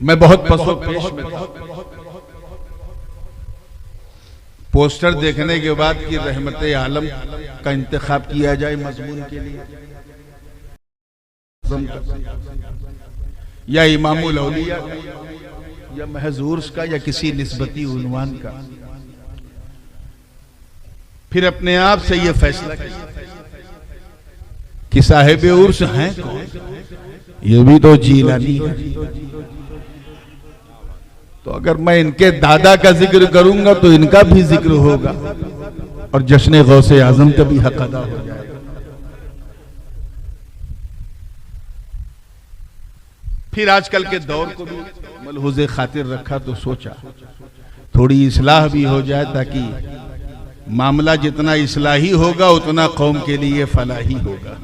मैं बहुत पसोपेश में था। पोस्टर देखने के बाद कि रहमत आलम का इंतखाब किया जाए मजमून के लिए, या इमामुल औलिया का, या महज उर्स का, या किसी निस्बती उन्वान का। फिर अपने आप से यह फैसला किया कि साहिब उर्स हैं कौन? ये भी तो जीलानी है। तो अगर मैं इनके दादा का जिक्र करूंगा तो इनका भी जिक्र होगा और जश्न गौसे आजम का भी हक अदा हो जाएगा। फिर आजकल के दौर को भी मलहूज़े खातिर रखा तो सोचा थोड़ी इस्लाह भी हो जाए, ताकि मामला जितना इस्लाही होगा उतना कौम के लिए फलाही होगा।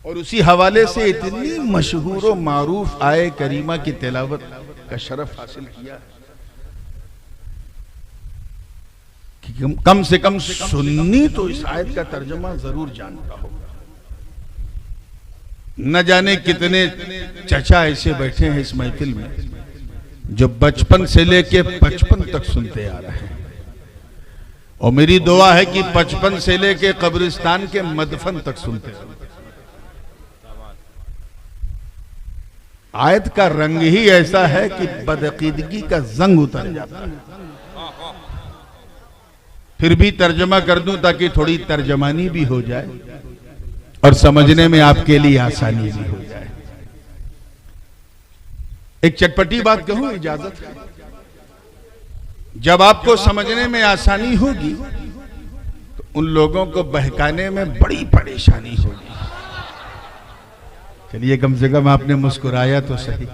और उसी हवाले से इतनी मशहूर और मारूफ आए करीमा की तिलावत का शरफ हासिल किया कि कम से कम सुन्नी तो इस आयत का तर्जुमा जरूर जानता होगा। न जाने कितने चचा ऐसे बैठे हैं इस महफिल में जो बचपन से लेके 55 तक सुनते आ रहे हैं, और मेरी दुआ है कि 55 से लेके कब्रिस्तान के मदफन तक सुनते हैं। आयत का रंग ही ऐसा है कि बदअकीदगी का जंग उतर जाता है। फिर भी तर्जमा कर दूं ताकि थोड़ी तर्जमानी भी हो जाए और समझने में आपके लिए आसानी भी हो जाए। एक चटपटी बात कहूं, इजाजत है? जब आपको समझने में आसानी होगी तो उन लोगों को बहकाने में बड़ी परेशानी होगी। चलिए, कम से कम आपने मुस्कुराया तो सही।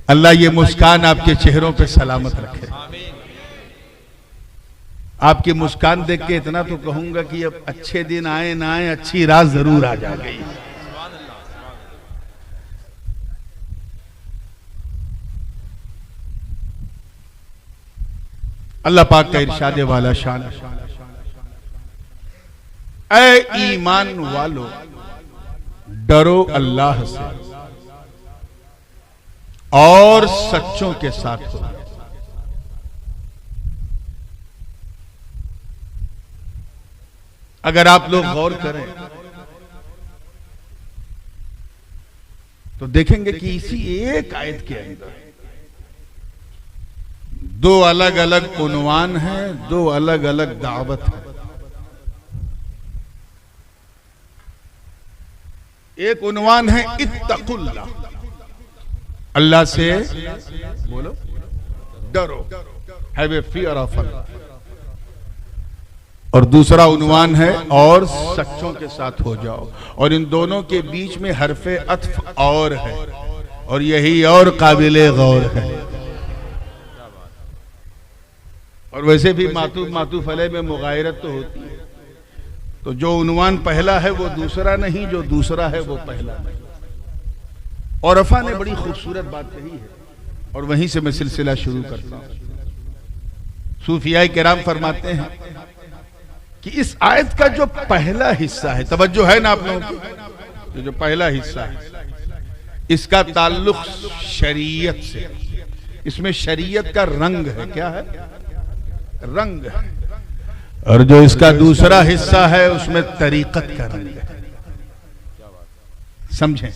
अल्लाह ये मुस्कान आपके चेहरों पे सलामत रखे। आपकी मुस्कान देख के इतना तो कहूंगा कि अब अच्छे दिन आए ना आए, अच्छी रात जरूर आ जा गई। अल्लाह पाक का इरशाद वाला शान, ऐ ईमान वालो डरो अल्लाह से और सच्चों के साथ हो। अगर आप लोग गौर करें तो देखेंगे कि इसी एक आयत के अंदर दो अलग अलग उन्वान हैं, दो अलग अलग दावत है। एक उन्वान है इत्तकुल्लाह, अल्लाह से बोलो, डरो, हैव ए फियर ऑफ अल्लाह। और दूसरा उन्वान है और सच्चों के साथ हो जाओ। और इन दोनों के बीच में हरफे अत्फ और है, और यही और काबिले गौर है। और वैसे भी मातूफ मातूफ अलैह में मुगायरत तो होती है, तो जो उन्वान पहला है वो दूसरा नहीं, जो दूसरा है वो पहला नहीं। और अफा ने बड़ी खूबसूरत बात कही है, और वहीं से मैं सिलसिला शुरू करता हूं। सूफियाए किराम फरमाते हैं कि इस आयत का जो पहला हिस्सा है, तवज्जो है ना आप लोगों की, जो पहला हिस्सा है इसका ताल्लुक शरीयत से, इसमें शरीयत का रंग है। क्या है? रंग है। और जो इसका दूसरा हिस्सा है उसमें तरीकत का रंग है। समझें?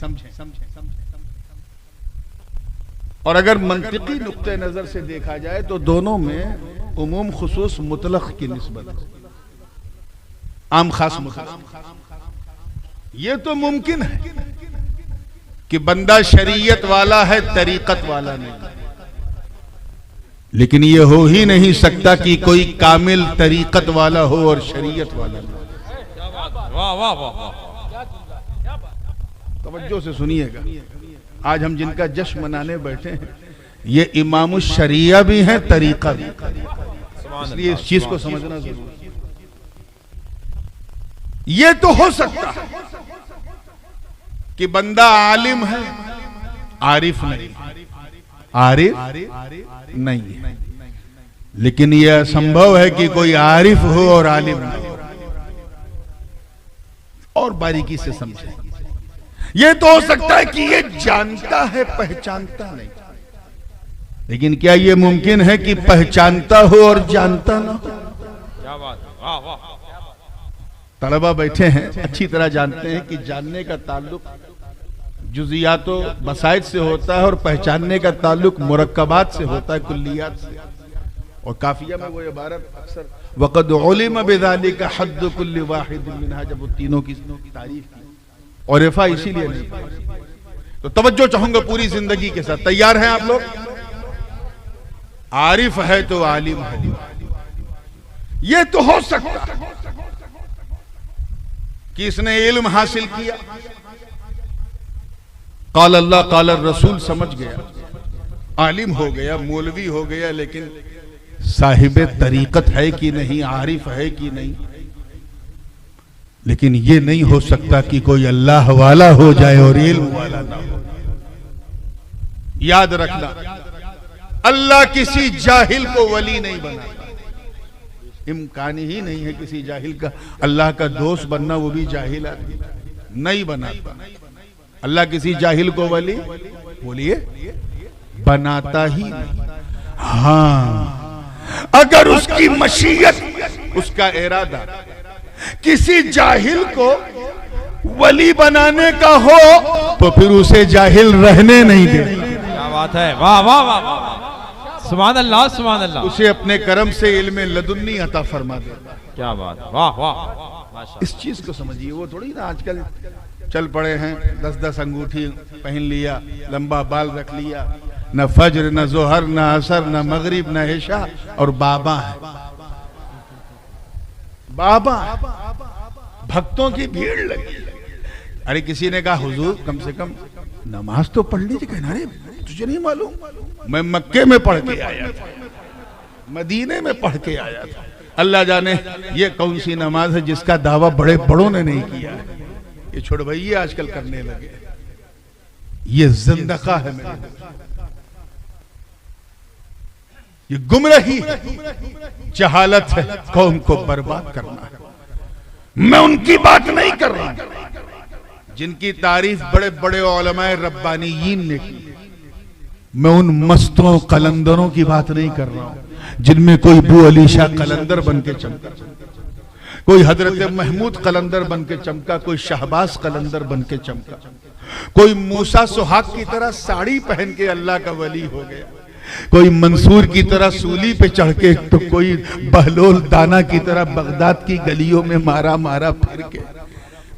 और अगर मंतिकी नुक्ते नजर से देखा जाए तो दोनों में उमूम खुसूस मुतलक की निस्बत है, आम खास मुतलक। ये तो मुमकिन है कि बंदा शरीयत वाला है, तरीकत वाला नहीं, लेकिन ये हो ही नहीं सकता कि कोई कामिल तरीकत वाला हो और शरीयत वाला नहीं। वाह वाह वाह, तवज्जो से सुनिएगा। आज हम जिनका जश्न मनाने बैठे हैं ये इमाम शरिया भी हैं, तरीका भी, इसलिए इस चीज को समझना जरूरी है। ये तो हो सकता है कि बंदा आलिम है, आरिफ नहीं, आरिफ नहीं है, लेकिन यह असंभव है कि कोई आरिफ हो और आलिम नहीं हो। और बारीकी से समझें, ये तो हो सकता है कि ये जानता है, पहचानता नहीं। लेकिन क्या ये मुमकिन है कि पहचानता हो और जानता ना हो? क्या बात, वाह वाह। तलबा बैठे हैं, अच्छी तरह जानते हैं कि जानने का ताल्लुक जुज़ियात व मसाइल से होता है और पहचानने का ताल्लुक मुरक्कबात से होता है, कुल्लियात से। और काफिया में वो इबारत अक्सर वक़द उलिम बिज़ालिका हद्दु कुल्लि वाहिद मिनहा, जब वो तीनों की तारीफ की और इफा इसीलिए नहीं। तो तवज्जो चाहूंगा पूरी जिंदगी के साथ। तैयार हैं आप लोग? आरिफ है तो आलिम हो, ये तो हो सकता है कि इसने इल्म हासिल किया, काल अल्लाह काल रसूल समझ गया, आलिम हो गया, मौलवी हो गया, लेकिन साहिब तरीकत है कि नहीं, आरिफ है कि नहीं। लेकिन ये नहीं हो सकता कि कोई अल्लाह वाला हो जाए और इल्म वाला ना हो। याद रखना, अल्लाह किसी जाहिल को वली नहीं बनाता। इम्कान ही नहीं है किसी जाहिल का अल्लाह का दोस्त बनना, वो भी जाहिल आदमी नहीं बनाता। अल्लाह किसी जाहिल को वली, बोलिए, बनाता ही नहीं। हाँ, अगर उसकी मशीयत, उसका इरादा किसी जाहिल को वली बनाने का हो तो फिर उसे जाहिल रहने नहीं दे। क्या बात है, वाह वाह वाह वाह, सुभान अल्लाह सुभान अल्लाह। उसे अपने करम से इल्म लदुन्नी अता फरमा देता। क्या बात, वाह वाह। इस चीज को समझिए। वो थोड़ी ना आजकल चल पड़े हैं, 10-10 अंगूठी पहन लिया, लंबा बाल रख लिया, न फज्र न जोहर न असर न मगरिब न इशा, और बाबा है। बाबा भक्तों की भीड़ लगी। अरे किसी ने कहा हुजूर कम से कम नमाज तो पढ़ लीजिए। कहना, अरे तुझे नहीं मालूम, मैं मक्के में पढ़ के आया था, मदीने में पढ़ के आया था। अल्लाह जाने ये कौन सी नमाज है जिसका दावा बड़े बड़ों ने नहीं किया है। ये छोड़ भाई, ये आजकल करने लगे। ये जिंदगा है मेरे दोस्त, ये गुमराही है, जहालत है, कौम को बर्बाद करना है। मैं उनकी बात नहीं कर रहा जिनकी तारीफ बड़े बड़े उलमाए रब्बानीयीन ने की। मैं उन मस्तों कलंदरों की बात नहीं कर रहा हूं जिनमें कोई बू अली शाह कलंदर बन के चमका, कोई हजरत महमूद कलंदर बन के चमका, कोई शहबाज कलंदर बन के चमका, कोई मूसा सुहाग की तरह साड़ी पहन के अल्लाह का वली हो गया, कोई मंसूर की तरह सूली पे चढ़ के, तो कोई बहलोल दाना की तरह बगदाद की गलियों में मारा मारा फिर के।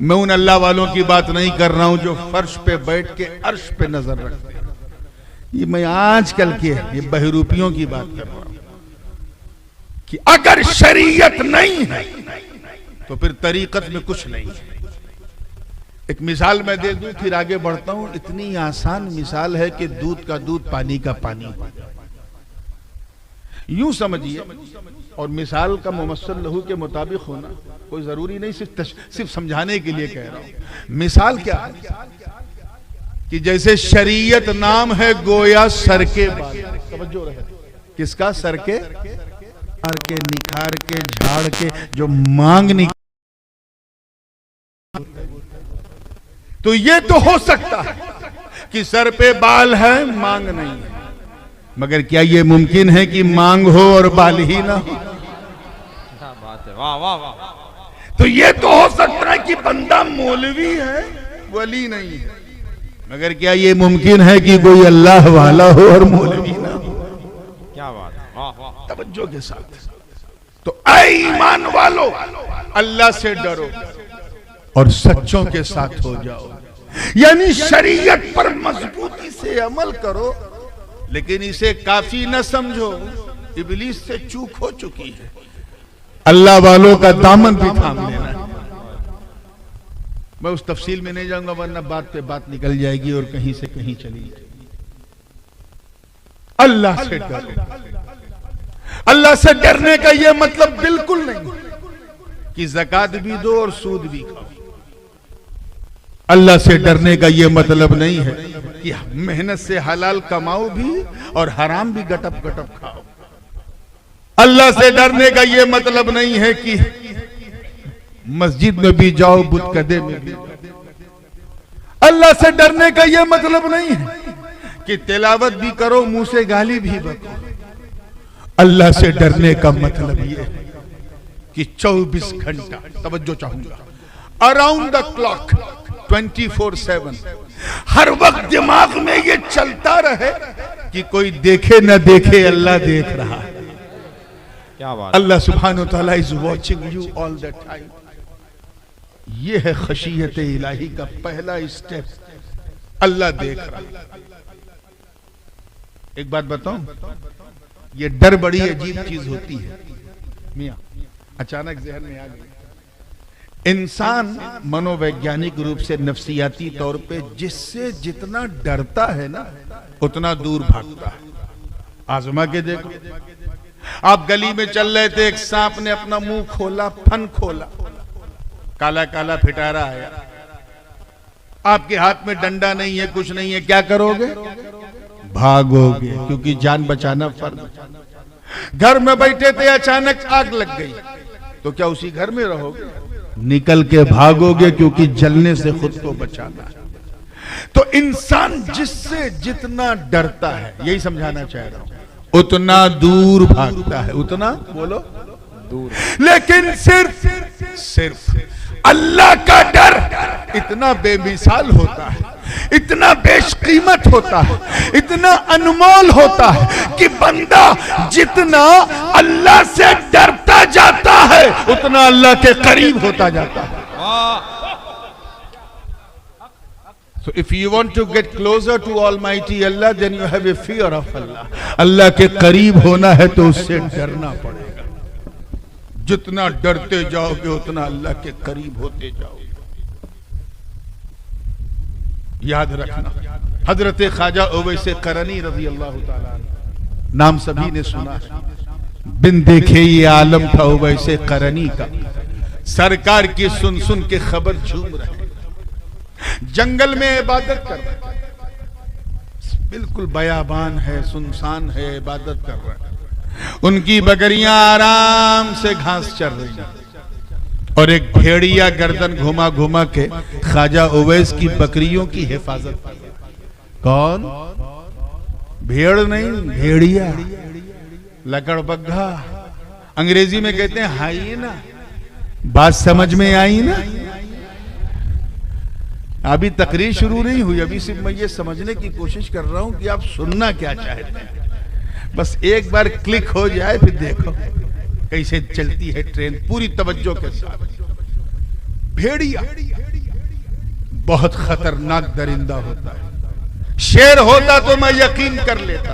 मैं उन अल्लाह वालों की बात नहीं कर रहा हूं जो फर्श पे बैठ के अर्श पे नजर रखते हैं। ये मैं आजकल के ये बहरूपियों की बात कर रहा हूं कि अगर शरीयत नहीं है तो फिर तरीकत में कुछ नहीं है। एक मिसाल मैं दे दूं फिर आगे बढ़ता हूं। इतनी आसान मिसाल है कि दूध का दूध, पानी का पानी, यूं समझिए। और मिसाल का मुमस्सल लहू के मुताबिक होना कोई जरूरी नहीं, सिर्फ समझाने के लिए कह रहा हूं। मिसाल क्या है कि जैसे शरीयत नाम है गोया सर के बाल, समझो रहे, किसका? सर के, निखार के, झाड़ के, जो मांग निकाल। तो ये तो हो सकता है कि सर पे बाल है, मांग नहीं है, मगर क्या ये मुमकिन है कि मांग हो और बाल ही ना हो? क्या बात है, वाह वाह वाह। तो ये तो हो सकता है कि बंदा मौलवी है, वली नहीं है, मगर क्या ये मुमकिन है कि कोई अल्लाह वाला हो और मौलवी ना हो? क्या बात है, वाह वाह। तवज्जो के साथ। तो ऐ ईमान वालो, अल्लाह से डरो और सच्चों के साथ हो जाओ, यानी शरीयत पर मजबूती से अमल करो, लेकिन इसे काफी न समझो। इब्लीस से चूक हो चुकी है, अल्लाह वालों का दामन भी थाम लेना है। मैं उस तफसील में नहीं जाऊंगा वरना बात पे बात निकल जाएगी और कहीं से कहीं चली जाएगी। अल्लाह से डरो। अल्लाह से डरने का यह मतलब बिल्कुल नहीं कि ज़कात भी दो और सूद भी खाओ। अल्लाह से डरने का यह मतलब नहीं है कि मेहनत से हलाल कमाओ भी और हराम भी गटप गटप खाओ। अल्लाह से डरने का यह मतलब नहीं है कि मस्जिद में भी जाओ, बुतकदे में भी जाओ। अल्लाह से डरने का यह मतलब नहीं है कि तिलावत भी करो, मुंह से गाली भी बको। अल्लाह से डरने का मतलब यह है कि 24 घंटा, तवज्जो चाहूंगा, अराउंड द क्लॉक 24/7 हर वक्त दिमाग में ये चलता रहे कि कोई देखे न देखे, अल्लाह देख रहा है। क्या बात। अल्लाह सुब्हानहू तआला is watching you all the time. ये है खशियत इलाही का पहला स्टेप, अल्लाह देख रहा है। एक बात बताऊं, ये डर बड़ी अजीब चीज होती है मियां, अचानक जहन में आ गई। इंसान मनोवैज्ञानिक रूप से, नफ्सियाती तौर पे जिससे जितना डरता है ना, उतना दूर भागता है। आजमा के देखो, आप गली में चल रहे थे, एक सांप ने अपना मुंह खोला, फन खोला, काला काला फिटारा आया, आपके हाथ में डंडा नहीं है, कुछ नहीं है, क्या करोगे? भागोगे, क्योंकि जान बचाना फर्ज। घर में बैठे थे, अचानक आग लग गई, तो क्या उसी घर में रहोगे? निकल के भागोगे, क्योंकि जलने से खुद को बचाना है। तो इंसान जिससे जितना डरता है, यही समझाना चाह रहा हूं, उतना दूर भागता है, उतना बोलो दूर। लेकिन सिर्फ अल्लाह का डर इतना बेमिसाल होता है, इतना बेशकीमत होता है, इतना अनमोल होता है कि बंदा जितना अल्लाह से डरता जाता है, उतना अल्लाह के करीब होता जाता है। So if you want to get closer to Almighty Allah, then you have a fear of Allah. अल्लाह के करीब होना है तो उससे डरना पड़ेगा। जितना डरते जाओगे उतना अल्लाह के करीब होते जाओगे। याद रखना, हजरत ख्वाजा उवैस करनी रज़ी अल्लाह ताला नाम सभी ने सुना है। बिन देखे ये आलम था उवैस करनी का, सरकार की सुन सुन के खबर झूम रहे, जंगल में इबादत कर रहे, बिल्कुल बयाबान है, सुनसान है, इबादत कर रहे हैं। उनकी बकरियां आराम से घास चर रही हैं और एक भेड़िया गर्दन घुमा घुमा के ख्वाजा उवैस की बकरियों की हिफाजत कर रहा है। कौन? भेड़ नहीं, भेड़िया, लकड़बग्घा, अंग्रेजी में कहते हैं हाइएना। बात समझ में आई ना? अभी तकरीर शुरू नहीं हुई, अभी सिर्फ मैं ये समझने की कोशिश कर रहा हूं कि आप सुनना क्या चाहते हैं। बस एक बार क्लिक हो जाए, फिर देखो कैसे चलती है ट्रेन पूरी तवज्जो के साथ। भेड़िया बहुत खतरनाक दरिंदा होता है। शेर होता तो मैं यकीन कर लेता,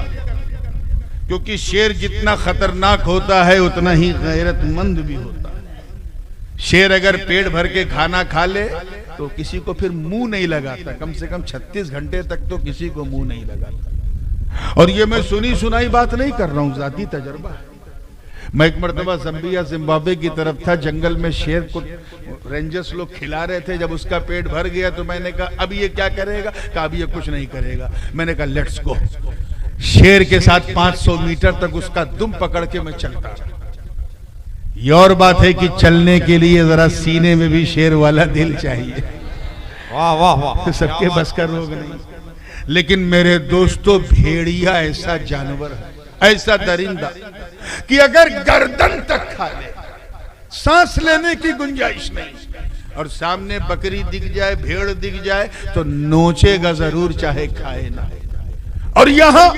क्योंकि शेर जितना खतरनाक होता है उतना ही गैरतमंद भी होता है। शेर अगर पेट भर के खाना खा ले तो किसी को फिर मुंह नहीं लगाता, कम से कम 36 घंटे तक तो किसी को मुंह नहीं लगाता। और ये मैं सुनी सुनाई बात नहीं कर रहा हूं, जाती तजर्बा है। मैं एक मर्तबा ज़म्बिया जिम्बाब्वे की तरफ था, जंगल में शेर को रेंजर्स लोग खिला रहे थे। जब उसका पेट भर गया तो मैंने कहा अब ये क्या करेगा? कहा अब ये कुछ नहीं करेगा। मैंने कहा लेट्स गो। शेर के साथ 500 मीटर तक उसका दुम पकड़ के मैं चलता रहा। ये और बात है कि चलने के लिए जरा सीने में भी शेर वाला दिल चाहिए। वाह वाह वाह, तो सबके बस का रोग नहीं। लेकिन मेरे दोस्तों, भेड़िया ऐसा जानवर है, ऐसा दरिंदा कि अगर गर्दन तक खा ले, सांस लेने की गुंजाइश नहीं, और सामने बकरी दिख जाए, भेड़ दिख जाए तो नोचेगा जरूर, चाहे खाए ना। और यहाँ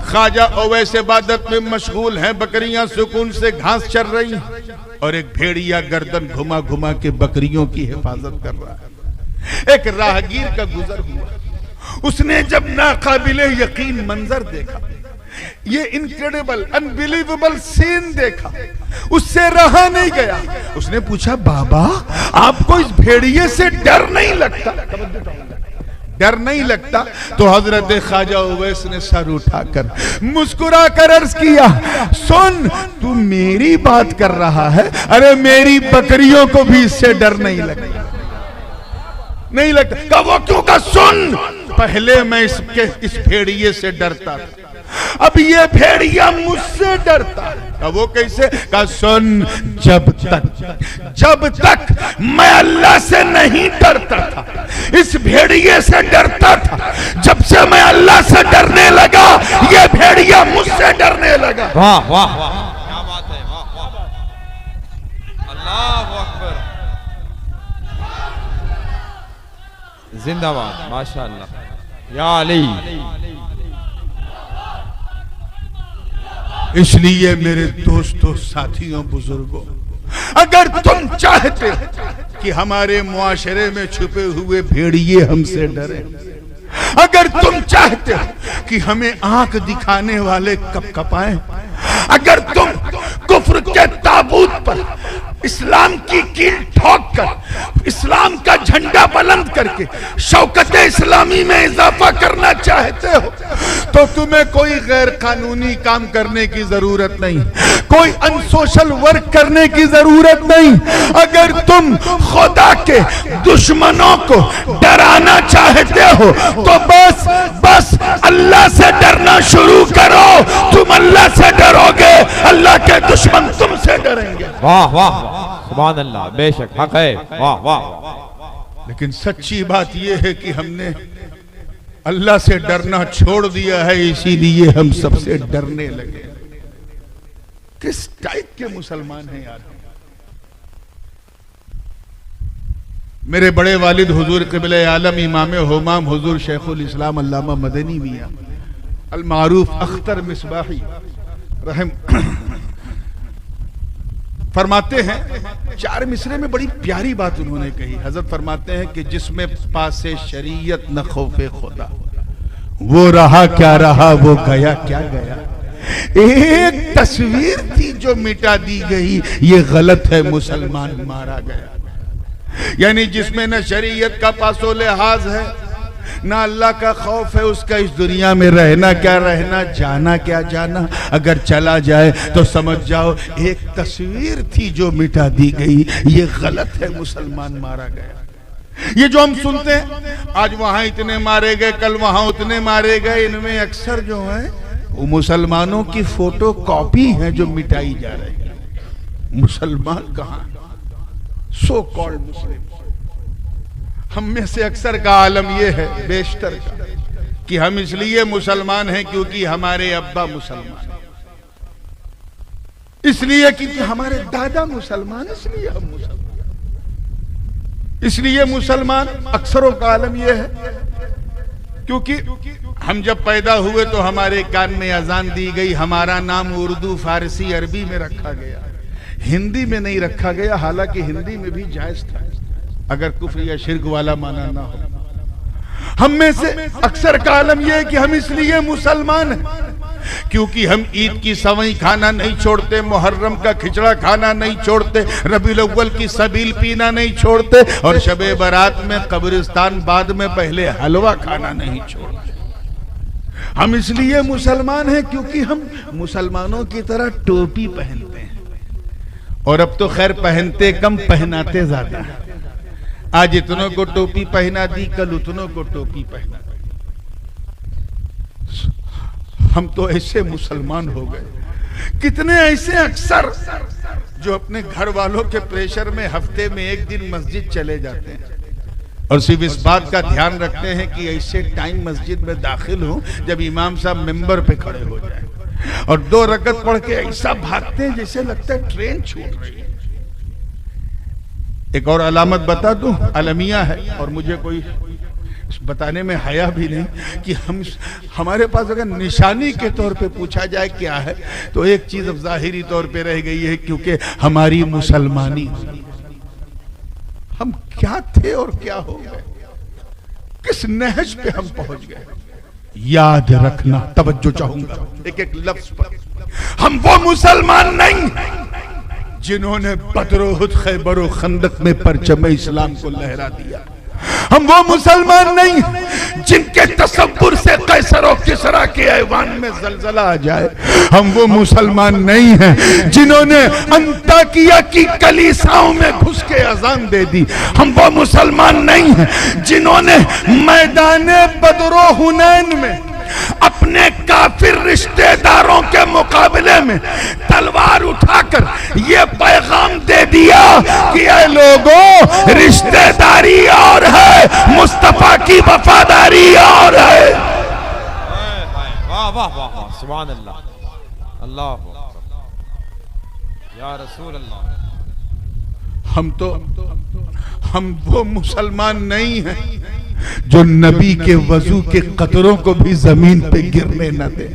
ख्वाजा उवैस इबादत में मशगूल हैं, बकरियां सुकून से घास चर रही हैं और एक भेड़िया गर्दन घुमा घुमा के बकरियों की हिफाजत कर रहा है। एक राहगीर का गुजर हुआ, उसने जब नाकाबिले यकीन मंजर देखा, ये इनक्रेडिबल अनबिलीवेबल सीन देखा, उससे रहा नहीं गया। उसने पूछा, बाबा आपको इस भेड़िए से डर नहीं लगता? डर नहीं लगता? तो हजरत ख्वाजा उवैस ने सर उठाकर मुस्कुरा कर अर्ज किया, सुन तू मेरी बात कर रहा है, अरे मेरी बकरियों को भी इससे डर नहीं लगता, नहीं लगता। कहा वो क्यों? का सुन, पहले मैं इस भेड़िए से डरता था, अब ये भेड़िया मुझसे डरता है। अब वो कैसे? कहा सुन, जब तक मैं अल्लाह से नहीं डरता था, इस भेड़िए से डरता था, जब से मैं अल्लाह से डरने लगा, ये भेड़िया मुझसे डरने लगा। वाह वाह वाह, क्या बात है, वाह वाह, अल्लाह अकबर, जिंदाबाद, माशाअल्लाह, या अली। इसलिए मेरे दोस्तों, साथियों, बुजुर्गों, अगर तुम चाहते कि हमारे मुआशरे में छुपे हुए भेड़िए हमसे डरे, अगर तुम चाहते कि हमें आंख दिखाने वाले कपकपाएं, अगर तुम कुफ्र के ताबूत पर इस्लाम की कील ठोक कर इस्लाम का झंडा बुलंद करके शौकत इस्लामी में इजाफा करना चाहते हो, तो तुम्हें कोई गैर कानूनी काम करने की जरूरत नहीं, कोई अनसोशल वर्क करने की जरूरत नहीं। अगर तुम खुदा के दुश्मनों को डराना चाहते हो तो बस अल्लाह से डरना शुरू करो। तुम अल्लाह से डरोगे, अल्लाह के दुश्मन तुमसे डरेंगे। वाह वाह, सुभान अल्लाह, बेशक हक है, वाह वाह। लेकिन सच्ची बात यह है कि हमने अल्लाह से डरना छोड़ दिया है, इसीलिए हम सबसे डरने लगे। किस टाइप के मुसलमान हैं यार? मेरे बड़े वालिद हुजूर क़िबले आलम इमाम हुमाम हुजूर शेखुल इस्लाम अल्लामा मदनी मियां अल मारूफ अख्तर मिसबाही रहम फरमाते हैं, 4 मिसरे में बड़ी प्यारी बात उन्होंने कही। हजरत फरमाते हैं कि जिसमें पासे शरीयत न खौफे खुदा, वो रहा क्या रहा, वो गया क्या गया। एक तस्वीर थी जो मिटा दी गई, ये गलत है, मुसलमान मारा गया। यानी जिसमें न शरीयत का पासो लिहाज है, ना अल्लाह का खौफ है, उसका इस दुनिया में रहना क्या रहना, जाना क्या जाना। अगर चला जाए तो समझ जाओ एक तस्वीर थी जो मिटा दी गई, ये गलत है, मुसलमान मारा गया। ये जो हम सुनते हैं, आज वहां इतने मारे गए, कल वहां उतने मारे गए, इनमें अक्सर जो है वो मुसलमानों की फोटो कॉपी है जो मिटाई जा रही है। मुसलमान कहां? सो कॉल्ड मुस्लिम। हम में से अक्सर का आलम यह है, बेशतर का, कि हम इसलिए मुसलमान हैं क्योंकि हमारे अब्बा मुसलमान, इसलिए क्योंकि हमारे दादा मुसलमान, इसलिए हम मुसलमान। इसलिए मुसलमान अक्सरों का आलम यह है क्योंकि हम जब पैदा हुए तो हमारे कान में अजान दी गई, हमारा नाम उर्दू, फारसी, अरबी में रखा गया, हिंदी में नहीं रखा गया। हालांकि हिंदी में भी जायज था अगर कुफ्र या शिर्क वाला माना ना हो। हम में से अक्सर का आलम यह है कि हम इसलिए मुसलमान हैं क्योंकि हम ईद की सवई खाना नहीं छोड़ते, मुहर्रम का खिचड़ा खाना नहीं छोड़ते, रबीउल अव्वल की सबील पीना नहीं छोड़ते, और शबे बारात में कब्रिस्तान बाद में पहले हलवा खाना नहीं छोड़ते। हम इसलिए मुसलमान हैं क्योंकि हम मुसलमानों की तरह टोपी पहनते हैं, और अब तो खैर पहनते कम, पहनाते ज्यादा। आज इतनों को टोपी पहना दी, कल उतनों को टोपी पहना दी। हम तो ऐसे मुसलमान हो गए। कितने ऐसे अक्सर जो अपने घर वालों के प्रेशर में हफ्ते में एक दिन मस्जिद चले जाते हैं और सिर्फ इस बात का ध्यान रखते हैं कि ऐसे टाइम मस्जिद में दाखिल हो जब इमाम साहब मिंबर पे खड़े हो जाए, और 2 रकत पढ़ के ऐसा भागते हैं जैसे लगता है ट्रेन छूट रही है। एक और अलामत बता दूं, अलमिया है, और मुझे कोई बताने में हया भी नहीं कि हमारे पास अगर निशानी के तौर पे पूछा जाए क्या है, तो एक चीज अब जाहिरी तौर पे रह गई है, क्योंकि हमारी मुसलमानी। हम क्या थे और क्या हो गए, किस नहज पे हम पहुंच गए। याद रखना, तवज्जो चाहूंगा एक एक लफ्ज पर, हम वो मुसलमान नहीं जिन्होंने बदर उहुद, खैबर और खंदक में परचम इस्लाम को लहरा दिया। हम वो मुसलमान नहीं जिनके तसव्वुर से कैसर और किसरा के ऐवान में जलजला आ जाए। हम वो मुसलमान नहीं हैं जिन्होंने अंताकिया की कलीसाओं में घुस के अजान दे दी। हम वो मुसलमान नहीं हैं जिन्होंने मैदान बदर हुनैन में अपने काफिर रिश्तेदारों के मुकाबले में तलवार उठाकर ये पैगाम दे दिया कि ऐ लोगों, रिश्तेदारी और है, मुस्तफा की वफादारी और है। वाह वाह वाह वाह, सुभान अल्लाह, अल्लाह या रसूल अल्लाह। हम वो मुसलमान नहीं हैं जो नबी के वजू के कतरों को भी जमीन पे गिरने न दे।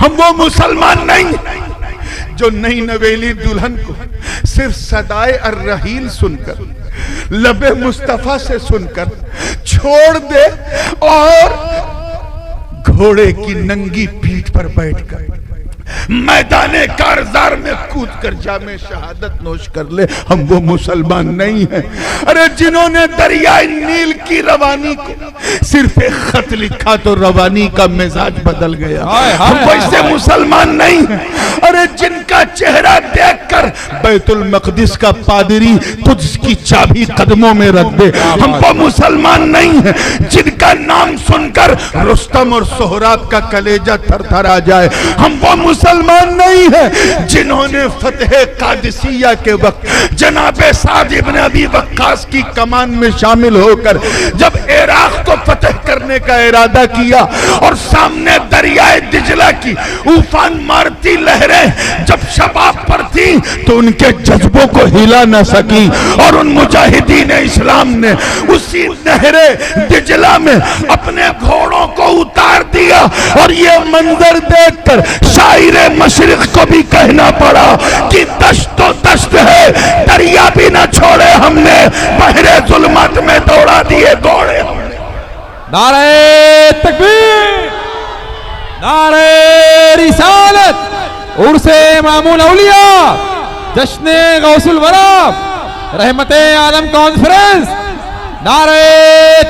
हम वो मुसलमान नहीं जो नई नवेली दुल्हन को सिर्फ सदाए अर्रहील सुनकर, लबे मुस्तफा से सुनकर छोड़ दे और घोड़े की नंगी पीठ पर बैठकर मैदाने कारजार में कूद कर जामे शहादत नोश कर ले। हम वो मुसलमान नहीं हैं। अरे जिन्होंने दरियाए नील की रवानी को सिर्फ एक खत लिखा तो रवानी का मिजाज बदल गया। हम वैसे मुसलमान नहीं हैं। अरे जिनका चेहरा देखकर बैतुल मकदिस का पादरी कुद्स की चाबी कदमों में रख दे, हम वो मुसलमान नहीं हैं। जिनका नाम सुनकर रुस्तम और सोहराब का कलेजा थरथर आ जाए, हम वो मुसलमान नहीं है। जिन्होंने फतेह कादिसिया के वक्त जनाबे साद इब्न अबी वक्कास की कमान में शामिल होकर जब इराक को फतेह करने का इरादा किया और सामने दरियाए दिजला की उफान मारती लहरें जब शबाब पर थी तो उनके जज्बों को हिला न सकी और उन मुजाहिदीन इस्लाम ने उसी नहरे दिजला में अपने घोड़ों को उतार दिया। और ये मंजर देखकर शायर मशरिक को भी कहना पड़ा कि दश्त तो दश्त है, दरिया भी न छोड़े हमने, बहरे जुल्मत में दौड़ा दिए घोड़े हमने। नारे तकबीर, नारे रिसालत, उर्से मामूल औलिया, जश्ने गौसुल वरा, रहमते आलम कॉन्फ्रेंस। नारे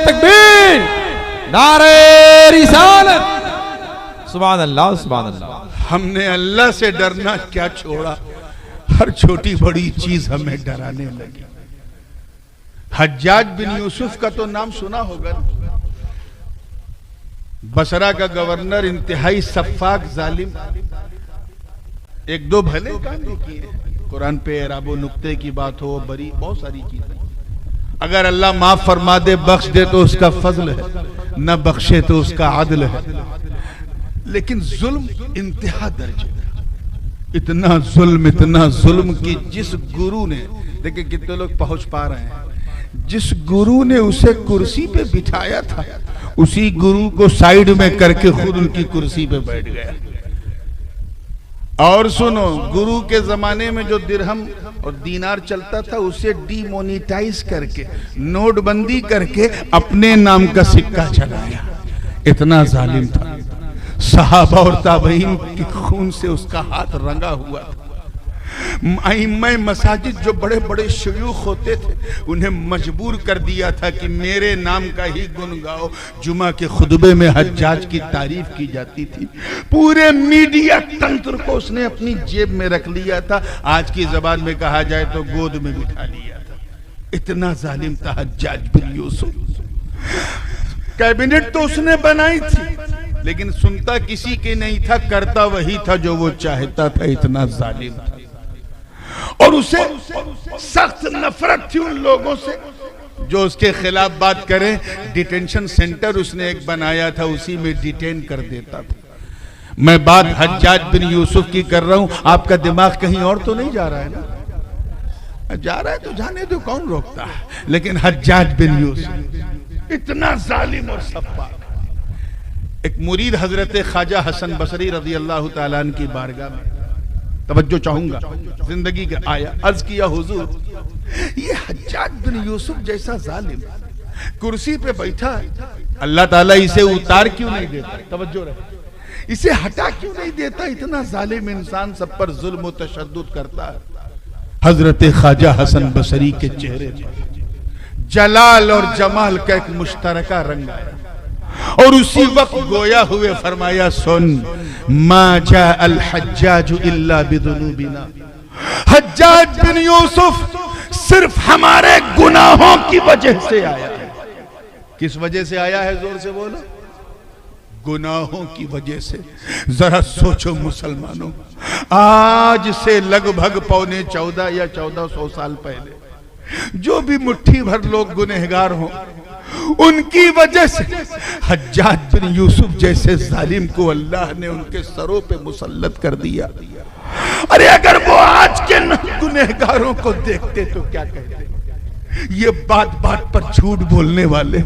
तकबीर, नारे रिसालत, सुभान अल्लाह, सुभान अल्लाह। हमने अल्लाह से डरना क्या छोड़ा, हर छोटी बड़ी चीज हमें डराने लगी। हज्जाज बिन यूसुफ का तो नाम सुना होगा। बसरा का गवर्नर, इंतहाई सफाक जालिम, एक दो भले काम भी किए। कुरान पे एराबो नुक्ते की बात हो, बरी बहुत सारी चीजें। अगर अल्लाह माफ फरमा दे, बख्श दे तो उसका फजल है, न बख्शे तो उसका आदल है। लेकिन जुल्म इंतहा दर्जे, इतना जुल्म कि जिस गुरु ने, देखिए कितने लोग पहुंच पा रहे हैं, जिस गुरु ने उसे कुर्सी पे बिठाया था उसी गुरु को साइड में करके खुद उनकी कुर्सी पे बैठ गया। और सुनो, गुरु के जमाने में जो दिरहम और दीनार चलता था उसे डीमोनेटाइज करके, नोटबंदी करके अपने नाम का सिक्का चलाया। इतना जालिम था। सहाबा और ताबईन के खून से उसका हाथ रंगा हुआ। आइम्मा मसाजिद जो बड़े बड़े शयूख होते थे उन्हें मजबूर कर दिया था कि मेरे नाम का ही गुण गाओ। जुमा के खुतबे में हज्जाज की तारीफ की जाती थी। पूरे मीडिया तंत्र को उसने अपनी जेब में रख लिया था। आज की जबान में कहा जाए तो गोद में बिठा लिया था। इतना जालिम था हज्जाज बिन यूसुफ। कैबिनेट तो उसने बनाई थी लेकिन सुनता किसी के नहीं था, करता वही था जो वो चाहता था। इतना जालिम था। और उसे सख्त नफरत थी उन लोगों से जो उसके खिलाफ बात करें। डिटेंशन सेंटर उसने एक बनाया था, उसी में डिटेन कर देता था। मैं बात हज्जाज बिन यूसुफ की कर रहा हूं। आपका दिमाग कहीं और तो नहीं जा रहा है ना? जा रहा है तो जाने दो, कौन रोकता है। लेकिन हज्जाज बिन यूसुफ इतना जालिम और सफाक। एक मुरीद हजरत ख्वाजा हसन बसरी रजी अल्लाह ताला अन्हु की बारगाह में तवज्जो चाहूंगा, जिंदगी का आया। अर्ज किया, हुजूर, ये हज्जाज बिन यूसुफ जैसा जालिम कुर्सी पे बैठा है, अल्लाह ताला इसे उतार क्यों नहीं देता? तवज्जो रहे, इसे हटा क्यों नहीं देता? इतना जालिम इंसान सब पर जुल्म और तशद्दुद करता है। हजरत ख्वाजा हसन बसरी के चेहरे पर जलाल और जमाल का एक मुश्तरका रंग आया और उसी वक्त गोया हुए फरमाया, सुन, मा जा अल हज्जाज इल्ला बिदुनूबिना। हज्जाज बिन यूसुफ सिर्फ हमारे गुनाहों की वजह से आया है। किस वजह से आया है? जोर से बोलो। गुनाहों की वजह से। जरा सोचो मुसलमानों, आज से लगभग 14.25 या 1400 साल पहले जो भी मुट्ठी भर लोग गुनहगार हों, उनकी वजह से हज्जाज बिन यूसुफ जैसे जालिम को अल्लाह ने उनके सरों पे मुसल्लत कर दिया। अरे अगर वो आज के गुनहगारों को देखते तो क्या कहते? ये बात बात पर झूठ बोलने वाले,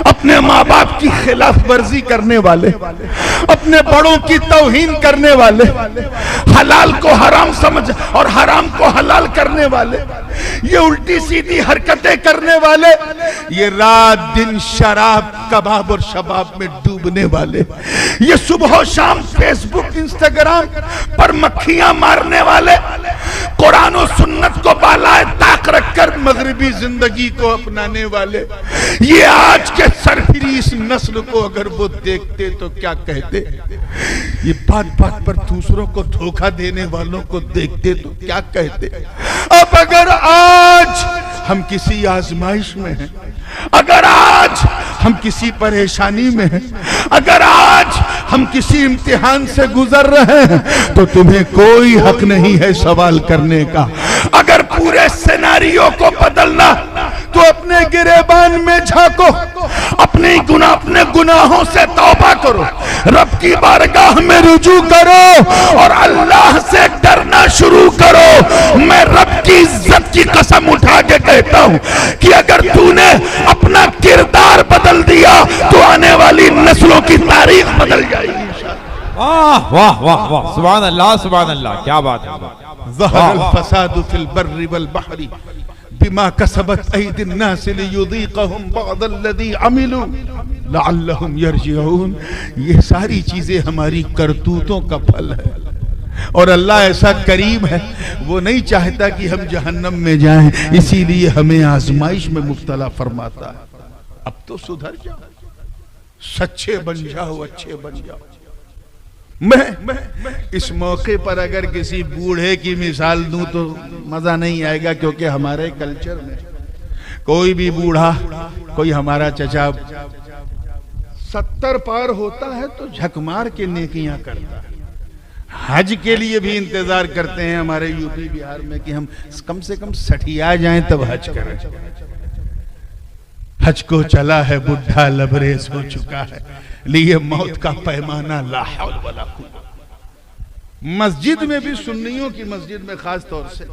अपने माँ बाप की खिलाफ वर्जी करने वाले, अपने बड़ों की तौहीन करने वाले, हलाल को हराम समझ और हराम को हलाल करने वाले, ये उल्टी सीधी हरकतें करने वाले, ये रात दिन शराब कबाब और शबाब में डूबने वाले, ये सुबह शाम फेसबुक इंस्टाग्राम पर मक्खियां मारने वाले, कुरान और सुन्नत को बालाए ताक रखकर मगरिबी जिंदगी को अपनाने वाले, ये आज के सरफिरी इस नस्ल को अगर वो देखते तो क्या कहते? ये बात बात पर दूसरों को धोखा देने वालों को देखते तो क्या कहते? अब अगर आज हम किसी आजमाइश में हैं, अगर आज हम किसी परेशानी में हैं, अगर आज हम किसी इम्तिहान से गुजर रहे हैं, तो तुम्हें कोई हक नहीं है सवाल करने का। अगर पूरे सिनेरियो को बदलना तो अपने गिरेबान में झांको, अपने गुनाहों से तौबा करो, रब की बारगाह में रुजू करो और अल्लाह से डरना शुरू करो। मैं रब की इज्जत की कसम उठा के कहता हूं कि अगर तूने अपना किरदार बदल दिया तो आने वाली नस्लों की तारीख बदल जाएगी। वाह वाह वाह वाह, सुभान अल्लाह सुभान अल्लाह, क्या बात है। ज़हरल फसादु फिल बर्रि वल बहरी बिमा कसबत ऐदिन नास लियुज़ीक़हुम बअदल्लज़ी अमिलू लअल्लहुम यरजिऊन। ये सारी चीजें हमारी करतूतों का फल है और अल्लाह ऐसा करीम है, वो नहीं चाहता कि हम जहन्नम में जाएं, इसीलिए हमें आजमाइश में मुब्तला फरमाता है। अब तो सुधर जाओ, सच्चे बन जाओ, अच्छे बन जाओ। मैं इस मौके पर अगर किसी बूढ़े की मिसाल दूं तो मजा नहीं आएगा, क्योंकि हमारे कल्चर में कोई भी बूढ़ा, कोई हमारा चचा 70 पार होता है तो झक मार के नेकियां करता है। हज के लिए भी इंतजार करते हैं हमारे यूपी बिहार में कि हम कम से कम 60 जाएं तब हज करें। हज को चला है बुढ़ा लबरेज हो चुका है, लिए मौत का पैमाना ला हौल वला कुव्वत। मस्जिद में भी, सुन्नियों की मस्जिद में खास तौर से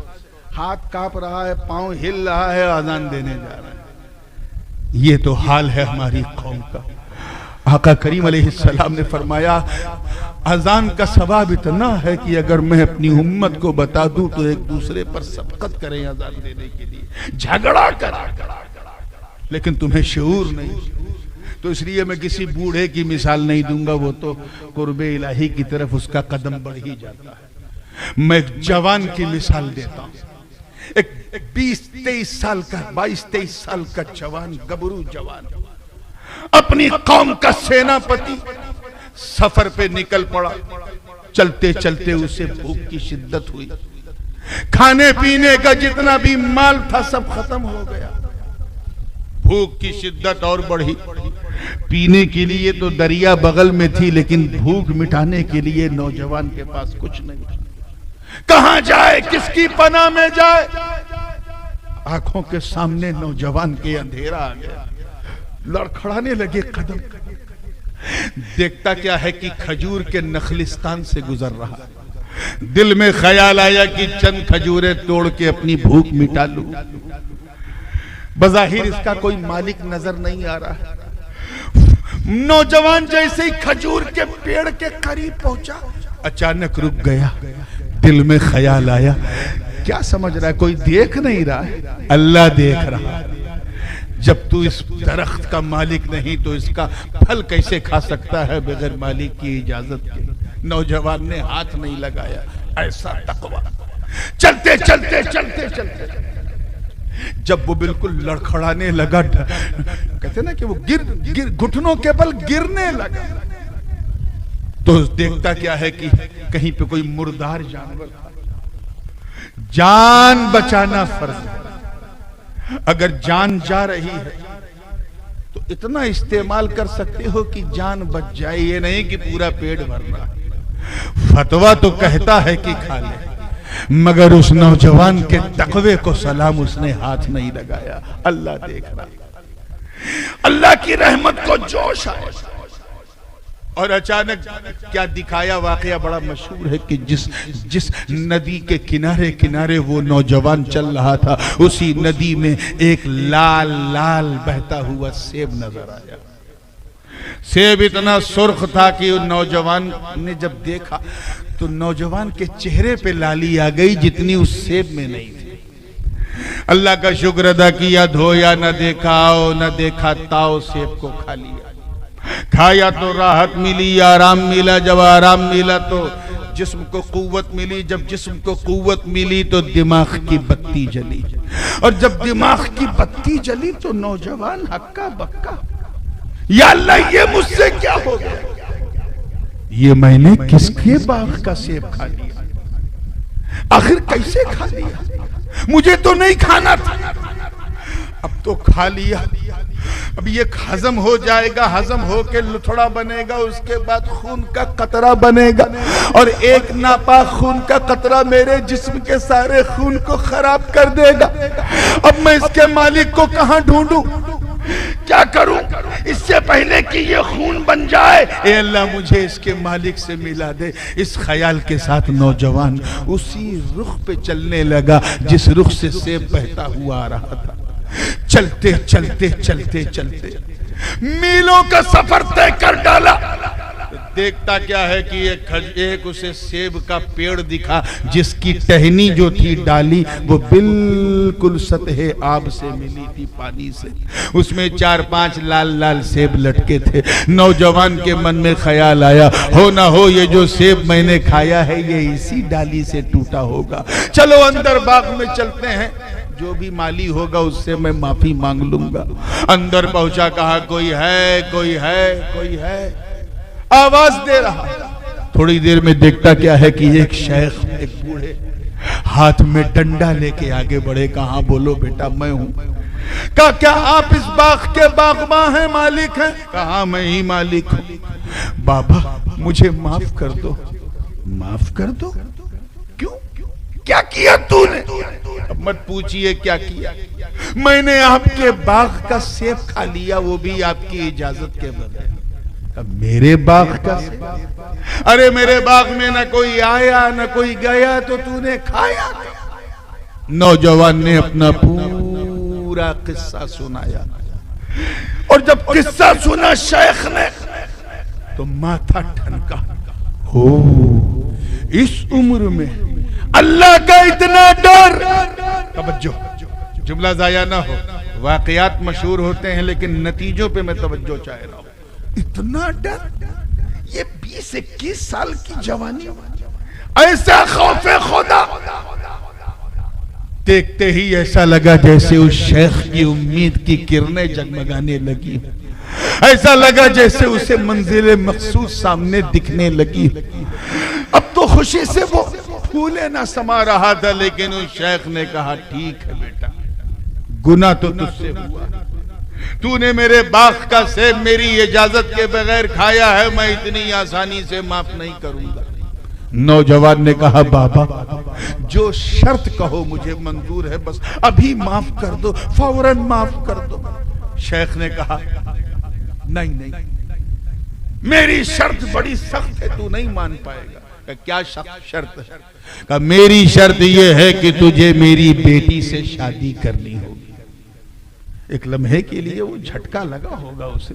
हाथ कांप रहा है, पांव हिल रहा है, अजान देने जा रहा है। ये तो हाल है हमारी कौम का। आका करीम अलैहिस्सलाम ने फरमाया, अजान का सवाब इतना है कि अगर मैं अपनी उम्मत को बता दूं तो एक दूसरे पर सबकत करें अजान देने के लिए, झगड़ा करें, लेकिन तुम्हें शऊर नहीं। तो इसलिए मैं किसी बूढ़े की मिसाल नहीं दूंगा, वो तो कुर्बे इलाही की तरफ उसका कदम बढ़ ही जाता है। मैं एक जवान की मिसाल देता हूं। एक 20-23 साल का, 22-23 साल का जवान, गबरू जवान, अपनी कौम का सेनापति, सफर पे निकल पड़ा। चलते चलते उसे भूख की शिद्दत हुई, खाने पीने का जितना भी माल था सब खत्म हो गया। भूख की शिद्दत और बढ़ी। पीने के लिए तो दरिया बगल में थी, लेकिन भूख मिटाने के लिए नौजवान के पास कुछ नहीं। कहां जाए, किसकी पनाह में जाए? आंखों के सामने नौजवान के अंधेरा आ गया, लड़खड़ाने लगे कदम। देखता क्या है कि खजूर के नखलिस्तान से गुजर रहा। दिल में ख्याल आया कि चंद खजूरें तोड़ के अपनी भूख मिटा लूं। बज़ाहिर इसका कोई मालिक नजर नहीं आ रहा। नौजवान जैसे ही खजूर के पेड़ के करीब पहुंचा, अचानक रुक गया। दिल में ख्याल आया, क्या समझ रहा है, कोई देख नहीं रहा है? अल्लाह देख रहा है। जब तू इस दरख्त का मालिक नहीं तो इसका फल कैसे खा सकता है बगैर मालिक की इजाजत के? नौजवान ने हाथ नहीं लगाया। ऐसा तकवा। चलते चलते चलते चलते जब वो बिल्कुल लड़खड़ाने लगा, कहते ना कि वो गिर घुटनों के बल गिरने लगा, तो देखता क्या है कि कहीं पे कोई मुर्दार जानवर था। जान बचाना फर्ज है। अगर जान जा रही है तो इतना इस्तेमाल कर सकते हो कि जान बच जाए, ये नहीं कि पूरा पेट भरना। फतवा तो कहता है कि खा ले, मगर उस नौजवान के तकवे को सलाम उसने हाथ नहीं लगाया। अल्लाह देख रहा, अल्लाह की रहमत को जोश आया और अचानक क्या दिखाया। वाकया बड़ा मशहूर है कि जिस नदी के किनारे किनारे वो नौजवान चल रहा था, उसी नदी में एक लाल लाल बहता हुआ सेब नजर आया। सेब इतना सुर्ख था कि उन नौजवान ने जब देखा तो नौजवान के चेहरे पे लाली आ गई जितनी उस सेब में नहीं थी। अल्लाह का शुक्र अदा किया, धोया न देखा आओ न देखा ताओ, सेब को खा लिया। खाया तो राहत मिली, आराम मिला। जब आराम मिला तो जिस्म को कुव्वत मिली। जब जिस्म को कुव्वत मिली तो दिमाग की बत्ती जली, और जब दिमाग की बत्ती जली तो नौजवान हक्का बक्का, या अल्लाह ये मुझसे क्या हो गया, ये मैंने किसके बाग का सेब खा लिया, आखिर कैसे खा लिया, मुझे तो नहीं खाना था, अब तो खा लिया। अब ये हजम हो जाएगा, हजम हो के लुथड़ा बनेगा, उसके बाद खून का कतरा बनेगा, और एक नापाक खून का कतरा मेरे जिस्म के सारे खून को खराब कर देगा। अब मैं इसके मालिक को कहां ढूंढूं, क्या करूं इससे पहले कि ये खून बन जाए। ए अल्लाह मुझे इसके मालिक से मिला दे। इस ख्याल के साथ नौजवान उसी रुख पे चलने लगा जिस रुख से सेब बहता हुआ आ रहा था। चलते चलते चलते चलते मीलों का सफर तय कर डाला। देखता क्या है कि एक उसे सेब का पेड़ दिखा जिसकी टहनी जो थी डाली वो बिल्कुल सतह आब से मिली थी, पानी से। उसमें 4-5 लाल लाल सेब लटके थे। नौजवान के मन में ख्याल आया, हो ना हो ये जो सेब मैंने खाया है ये इसी डाली से टूटा होगा। चलो अंदर बाग में चलते हैं, जो भी माली होगा उससे मैं माफी मांग लूंगा। अंदर पहुंचा, कहा कोई है, कोई है, कोई है, आवाज दे रहा। थोड़ी देर में देखता क्या है कि एक शेख, एक बूढ़े हाथ में डंडा लेके आगे बढ़े। कहा बोलो बेटा मैं हूं। कहा क्या आप इस बाग के बागबां हैं, मालिक हैं? कहा मैं ही मालिक हूं। बाबा मुझे माफ कर दो। माफ कर दो? क्यों, क्या किया तूने? अब मत पूछिए क्या किया, मैंने आपके बाग का सेब खा लिया, वो भी आपकी इजाजत के बगैर। अब मेरे बाग का सेब? अरे मेरे बाग में न कोई आया न कोई गया, तो तूने खाया? नौजवान ने अपना पूरा किस्सा सुनाया, और जब किस्सा सुना शेख ने तो माथा ठनका। हो इस उम्र में अल्लाह का इतना डर। तवज्जो, जुमला जाया ना हो, वाकयात मशहूर होते हैं लेकिन नतीजों पे मैं तवज्जो चाह रहा हूं। इतना डर, ये 20-21 साल की जवानी, ऐसा खौफे खुदा। देखते ही ऐसा लगा जैसे उस शेख की उम्मीद की किरणें जगमगाने लगी, ऐसा लगा जैसे उसे मंजिल मखसूस सामने दिखने लगी। अब तो खुशी से वो फूले ना समा रहा था, लेकिन उस शेख ने कहा ठीक है बेटा, गुनाह तो तुझसे हुआ, तूने मेरे बाग का सेब मेरी इजाजत के बगैर खाया है, मैं इतनी आसानी से माफ नहीं करूंगा। नौजवान ने कहा बाबा जो शर्त कहो मुझे मंजूर है, बस अभी माफ कर दो, फौरन माफ कर दो। शेख ने कहा नहीं नहीं, मेरी शर्त बड़ी सख्त है, तू नहीं मान पाएगा। क्या शर्त है? कहा मेरी शर्त यह है कि तुझे मेरी बेटी से शादी करनी होगी। एक लम्हे के लिए वो झटका लगा होगा उसे।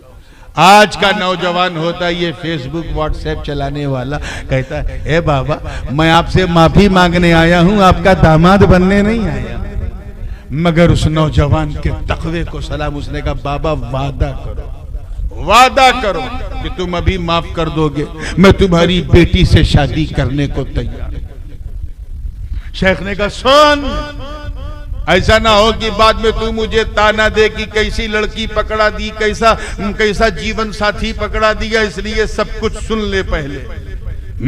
आज का नौजवान होता ये फेसबुक व्हाट्सएप चलाने वाला, कहता है ए बाबा मैं आपसे माफी मांगने आया हूं, आपका दामाद बनने नहीं आया। मगर उस नौजवान के तकवे को सलाम, उसने कहा बाबा वादा करो, वादा करो कि तुम अभी माफ कर दोगे, मैं तुम्हारी बेटी से शादी करने को तैयार। शेख ने कहा सुन, ऐसा ना हो कि बाद में तू मुझे ताना दे कि कैसी लड़की पकड़ा दी, कैसा जीवन साथी पकड़ा दिया, इसलिए सब कुछ सुन ले पहले।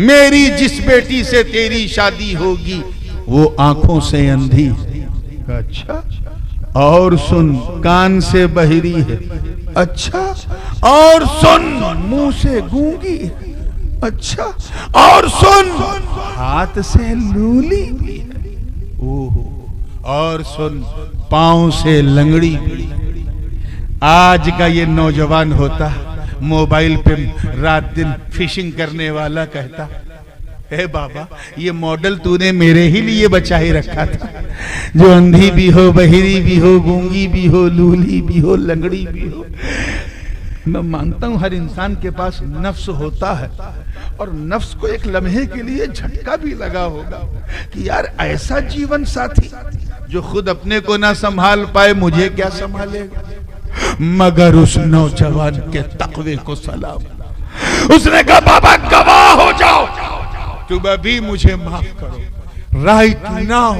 मेरी जिस बेटी से तेरी शादी होगी वो आंखों से अंधी। अच्छा और सुन, कान से बहिरी है। अच्छा, और सुन, मुंह से गूंगी, अच्छा, और सुन, हाथ से लूली भी है, ओहो, और सुन, पांव से लंगड़ी भी। आज का ये नौजवान होता मोबाइल पे रात दिन फिशिंग करने वाला, कहता हे बाबा ये मॉडल तूने मेरे ही लिए बचा ही रखा था, जो अंधी भी हो, बहिरी भी हो, गूंगी भी हो, लूली भी हो, लंगड़ी भी हो। मैं मानता हूं हर इंसान के पास नफ्स होता है, और नफ्स को एक लम्हे के लिए झटका भी लगा होगा कि यार ऐसा जीवन साथी जो खुद अपने को ना संभाल पाए, मुझे क्या संभालेगा। मगर उस नौजवान के तकवे को सलाम, उसने कहा बाबा गवाह हो जाओ, तुम अभी मुझे माफ करो, राइट नाउ,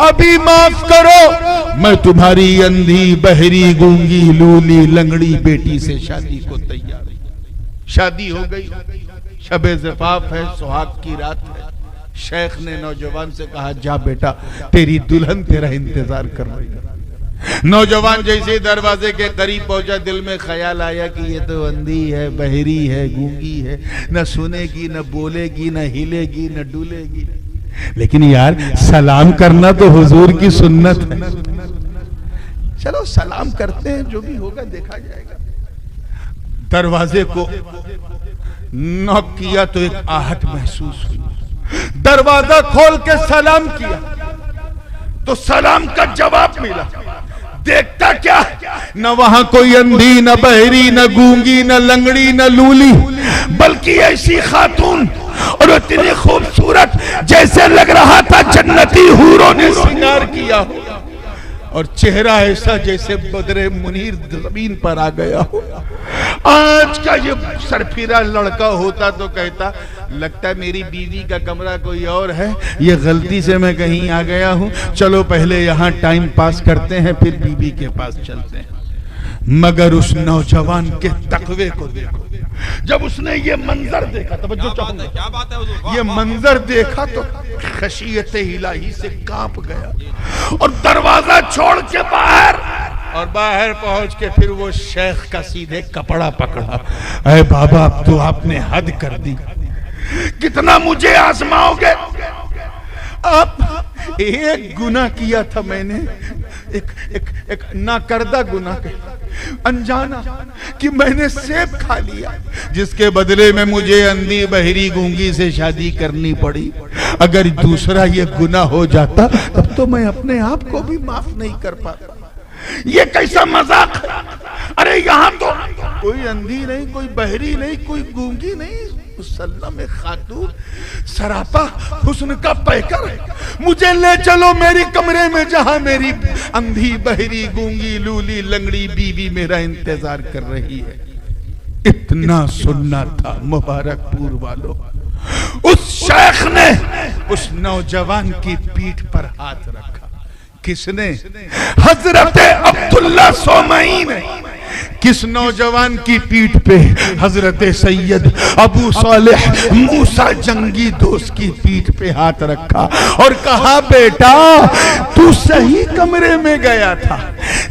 अभी माफ करो, मैं तुम्हारी अंधी, बहरी, गूंगी, लूली, लंगड़ी बेटी से शादी को तैयार हूं। शादी हो गई, शबे ज़िफ़ाफ़ है, सुहाग की रात है। शेख ने नौजवान से कहा जा बेटा, तेरी दुल्हन तेरा इंतजार कर रही है। नौजवान जैसे दरवाजे के करीब पहुंचा, दिल में ख्याल आया कि ये तो अंधी है, बहरी है, गूंगी है, न सुनेगी, न बोलेगी, न हिलेगी, न डुलेगी, लेकिन यार सलाम करना तो हुजूर की सुन्नत है। चलो सलाम करते हैं, जो भी होगा देखा जाएगा। दरवाजे को नॉक किया तो एक आहट महसूस हुई। दरवाजा खोल के सलाम किया तो सलाम का जवाब मिला। देखता क्या, न वहां कोई अंधी, न बहरी, न गूंगी, न लंगड़ी, न लूली, बल्कि ऐसी खातून, और इतनी खूबसूरत जैसे लग रहा था जन्नती हूरों ने श्रृंगार किया हो, और चेहरा ऐसा जैसे बदरे मुनीर जमीन पर आ गया हो। आज का ये सरफिरा लड़का होता तो कहता लगता है मेरी बीवी का कमरा कोई और है, ये गलती से मैं कहीं आ गया हूं, चलो पहले यहाँ टाइम पास करते हैं फिर बीवी के पास चलते हैं। मगर उस नौजवान के तकवे को देखो, जब उसने ये मंजर देखा, तवज्जो चाहूंगा, क्या बात है, ये मंजर देखा तो खशियत इलाही से कांप गया और दरवाजा छोड़ के बाहर, और बाहर पहुंच के फिर वो शेख का सीधे कपड़ा पकड़ा। अरे बाबा अब तो आपने हद कर दी, कितना मुझे आजमाओगे आप। एक गुनाह किया था मैंने, एक नाकर्दा गुनाह, अनजाना कि मैंने सेब खा लिया, जिसके बदले में मुझे अंधी, बहरी, गूंगी से शादी करनी पड़ी। अगर दूसरा ये गुनाह हो जाता तब तो मैं अपने आप को भी माफ नहीं कर पाता। ये कैसा मजाक है। अरे यहाँ तो कोई अंधी नहीं, कोई बहरी नहीं, कोई गूंगी नहीं, मुसल्लम खातून, सरापा हुस्न का पैकर है। मुझे ले चलो मेरी कमरे में, जहां मेरी अंधी, बहरी, गूंगी, लूली, लंगड़ी बीवी मेरा इंतजार कर रही है। इतना सुनना था मुबारकपुर वालों। उस शेख ने उस नौजवान की पीठ पर हाथ रखा। किसने? हजरत अब्दुल्ला सोमई ने। किस नौजवान की पीठ पे? हजरत सैयद अबू सालेह मूसा जंगी दोस्त की पीठ पे हाथ रखा और कहा बेटा तू सही कमरे में गया था,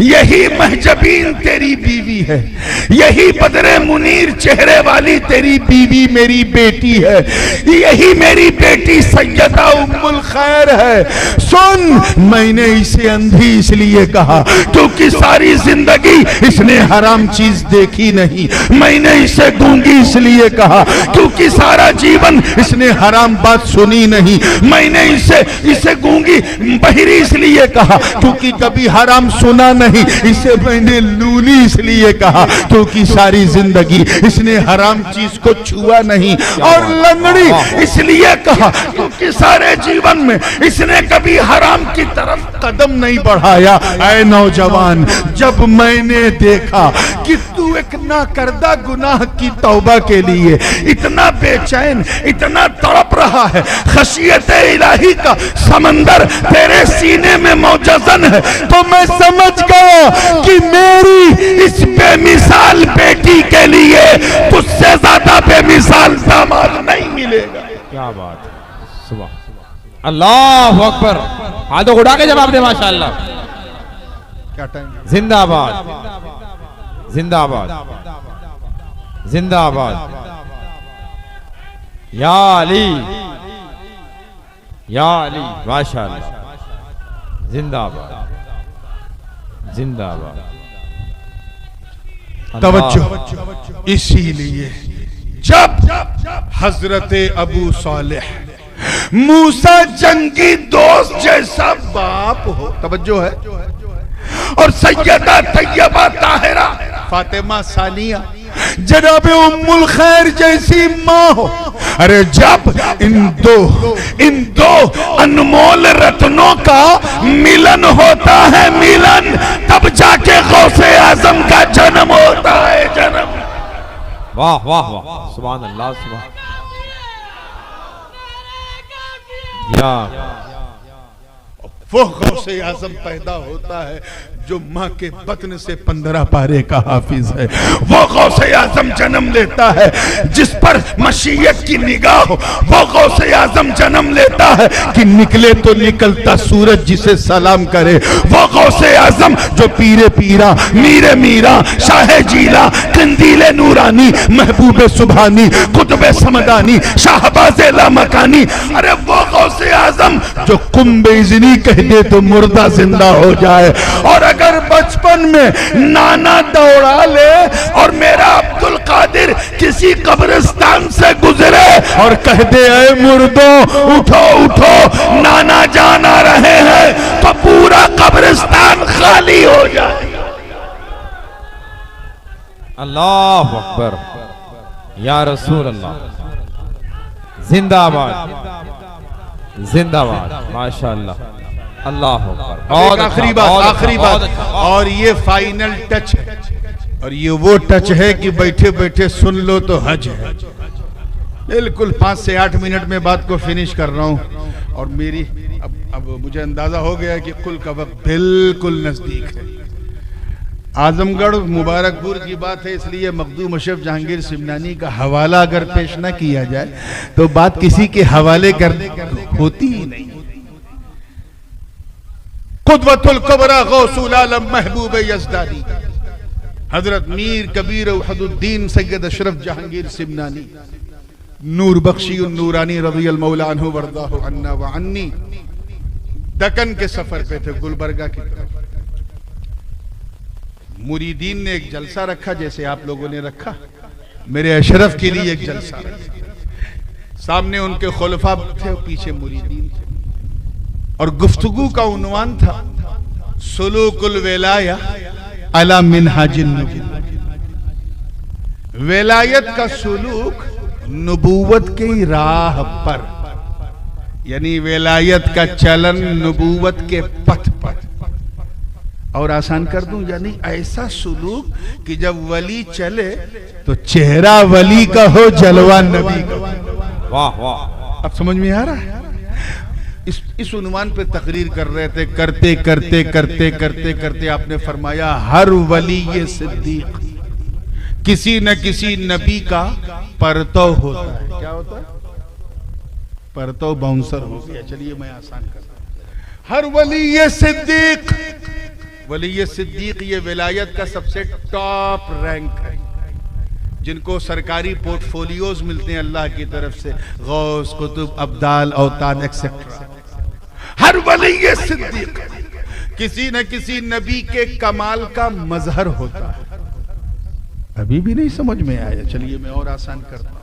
यही महजबीन तेरी बीवी है, यही बदरे मुनीर चेहरे वाली तेरी बीवी मेरी बेटी है, यही मेरी बेटी सैयदा उम्मुल खैर है। सुन, मैंने इसे अंधी इसलिए कहा क्योंकि सारी जिंदगी इसने हराम चीज देखी नहीं। मैंने इसे गूंगी इसलिए कहा क्योंकि सारा जीवन इसने हराम बात सुनी नहीं। मैंने इसे गूंगी बहिरी इसलिए कहा क्योंकि कभी हराम सुना नहीं। इसे मैंने लूली इसलिए कहा क्योंकि सारी जिंदगी इसने हराम चीज को छुआ नहीं। और लंगड़ी इसलिए कहा क्योंकि सारे जीवन में इसने कभी हराम की तरफ कदम नहीं बढ़ाया। ऐ नौजवान, जब मैंने देखा कि तू एक नाकर्दा गुनाह की तौबा के लिए इतना बेचैन, इतना तड़प रहा है, खशियत इलाही का समंदर तेरे सीने में मौजूद है, तो मैं समझ गया कि मेरी इस बेमिसाल बेटी के लिए तुझसे ज्यादा बेमिसाल दामाद नहीं मिलेगा। क्या बात है, सुभान अल्लाह अकबर। हाथों उड़ा के जवाब दे माशाअल्लाह। क्या टाइम? जिंदाबाद जिंदाबाद जिंदाबाद। या अली माशाअल्लाह, जिंदाबाद जिंदाबाद। तवज्जो। इसीलिए जब हजरत अबू सालेह मूसा जंगी दोस्त जैसा बाप हो, तवज्जो है, और सैयदा तैयबा ताहिरा फातिमा सानिया जनाब उम्मुल खैर जैसी माँ हो, अरे जब इन दो अनमोल रत्नों का मिलन होता है, मिलन, तब जाके गौसे आजम का जन्म होता है, जन्म। वाह वाह वाह, सुभान अल्लाह, सुभान। या वो गौसे आजम पैदा होता है जो माँ के बतन से 15 पारे का हाफिज है। वो गौसे आजम जन्म लेता है जिस पर मशीयत की निगाह हो। वो गौसे आजम जन्म लेता है कि निकले तो निकलता सूरज जिसे सलाम करे। वो गौसे आजम जो पीरे पीरा, मीरे मीरा, शाहे जीला, कंदीले नूरानी, महबूबे सुभानी, कुतुबे समदानी, शाहबाजे लामकानी, अरे वो गौसे आजम जो कुंबे इज़नी कह दे तो मुर्दा जिंदा हो जाए। और अगर बचपन में नाना दौड़ा ले और मेरा अब्दुल कादिर किसी कब्रिस्तान से गुजरे और कह दे ऐ मुर्दों उठो उठो नाना जान आ रहे हैं, तो पूरा कब्रिस्तान खाली हो जाए। अल्लाह अकबर, या रसूल अल्लाह, जिंदाबाद जिंदाबाद, माशाअल्लाह, अल्लाह अकबर। बहुत आखिरी बात, और ये फाइनल टच है, और ये वो टच है कि बैठे बैठे सुन लो तो हज है। बिल्कुल 5 से 8 मिनट में बात को फिनिश कर रहा हूँ, और मेरी अब मुझे अंदाजा हो गया कि कुल का वक्त बिल्कुल नजदीक है। आजमगढ़ मुबारकपुर की बात है, इसलिए मखदूम अशरफ जहांगीर सिमनानी का हवाला अगर पेश न किया जाए तो बात किसी के हवाले कर होती ही नहीं। कुदवतुल कुबरा गौसुल आलम महबूब यज़दानी हजरत मीर कबीर वहदुद्दीन सैयद अशरफ जहांगीर सिमनानी नूर बख्शी नूरानी रज़ियल्लाहु मौला अन्हु वरज़ाहु अन्ना व अन्नी दक्कन के सफर पे थे, गुलबर्गा की तरफ। मुरीदीन ने एक जलसा रखा जैसे आप लोगों ने रखा, मेरे अशरफ के लिए एक जलसा रखा। सामने उनके खुलफा थे, पीछे मुरीदीन थे, और गुफ्तगू का उन्वान था सुलूकुल वेलाया अला मिनहाजिन नबुव्वत। वेलायत का सुलूक नबूवत की राह पर, यानी वेलायत का चलन नबूवत के पथ पर। और आसान कर दूं, यानी ऐसा सुलूक कि जब वली चले तो चेहरा वली का हो, जलवा नबी का। वाह वाह, अब समझ में आ रहा है? इस उन्वान पे तकरीर कर रहे थे, करते करते करते करते करते आपने फरमाया हर वली ये सिद्दीक किसी न किसी नबी का परतव होता है। क्या होता है? परतव बाउंसर हो गया। चलिए मैं आसान करता हूं। हर वली ये सिद्दीक, वली ये सिद्दीक ये विलायत का सबसे टॉप रैंक है, जिनको सरकारी पोर्टफोलियोज मिलते हैं अल्लाह की तरफ से, गौस, कुतुब, अब्दाल, औताद एक्सेट्रा। हर वली ये सिद्दीक किसी न किसी नबी के कमाल का मजहर होता है। अभी भी नहीं समझ में आया? चलिए मैं और आसान करता हूं।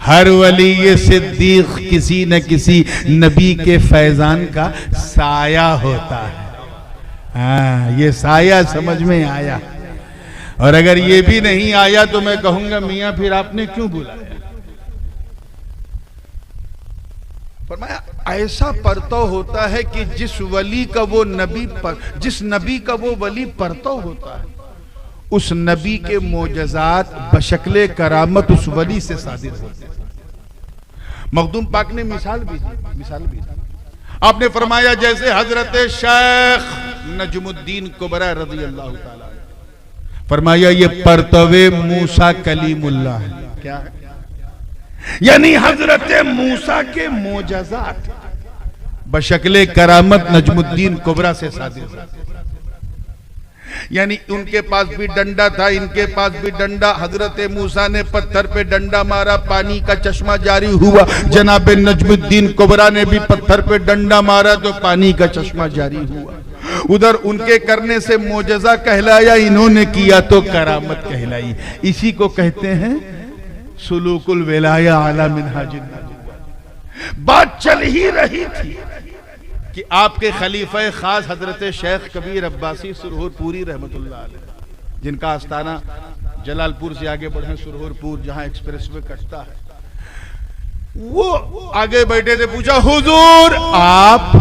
हर वली ये सिद्दीक किसी न किसी नबी के फैजान का साया होता है। हाँ, ये साया समझ में आया। और अगर ये भी नहीं आया तो मैं कहूंगा मियां फिर आपने क्यों बुलाया? फरमाया ऐसा परतव होता है कि जिस वली का वो नबी पर, जिस नबी का वो वली परतव होता है, उस नबी के मोजज़ात बशक्ले करामत उस वली से सादिर होते हैं। मखदूम पाक ने मिसाल भी दी। आपने फरमाया जैसे हजरत शेख नजमुद्दीन कुबरा रज़ियल्लाहु ताला, फरमाया ये परतवे मूसा कलीमुल्लाह है। क्या है? यानी हजरत मूसा के मोजज़ात बशक्ले करामत नजमुद्दीन कुबरा से सादिर होते हैं। यानी उनके पास भी डंडा था, इनके पास भी डंडा। हजरत मूसा ने पत्थर पे डंडा मारा, पानी का चश्मा जारी हुआ। जनाब नजमुद्दीन कुबरा ने भी पत्थर पे डंडा मारा तो पानी का चश्मा जारी हुआ। उधर उनके करने से मोजज़ा कहलाया, इन्होंने किया तो करामत कहलाई। इसी को कहते हैं सुलूकुल विलाया अला मिनहाजिन नबुव्वत। बात चल ही रही थी कि आपके खलीफा खास हजरत शेख कबीर अब्बासी सुरहुरपुरी रहमतुल्लाह अलैह, जिनका आस्थाना जलालपुर से आगे बढ़े सुरहुरपुर जहां एक्सप्रेसवे कटता है, वो आगे बैठे थे। पूछा, हुजूर आप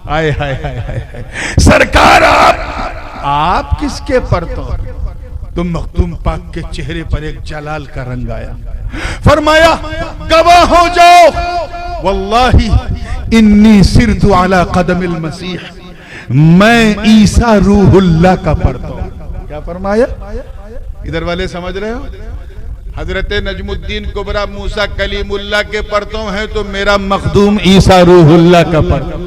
आए हाय हाय हाय सरकार, आप किसके परतो? तो मखदूम पाक के चेहरे पर एक जलाल का रंग आया। फरमाया, गवाह हो जाओ, वल्लाही इन्नी सिरतु अला कदमिल मसीह, मैं ईसा रूहुल्लाह का परतो। क्या फरमाया? इधर वाले समझ रहे हो? हजरत नजमुद्दीन कुबरा मूसा कलीमुल्लाह के परतों हैं तो मेरा मखदूम ईसा रूहुल्लाह का परतो।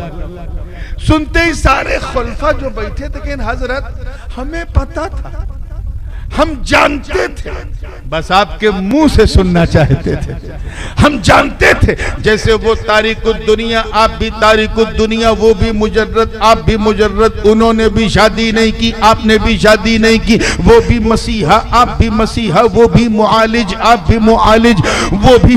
सुनते ही सारे खुलफा जो बैठे थे कि हजरत हमें पता था, हम जानते थे, बस आपके मुंह से सुनना चाहते थे। हम जानते थे जैसे वो तारिकुद दुनिया, आप भी तारिकुद दुनिया, वो भी मुजर्रद, आप भी मुजर्रद। उन्होंने भी शादी नहीं की, आपने भी शादी नहीं की। वो भी मसीहा, आप भी मसीहा। वो भी मुआलिज, आप भी मुआलिज। वो भी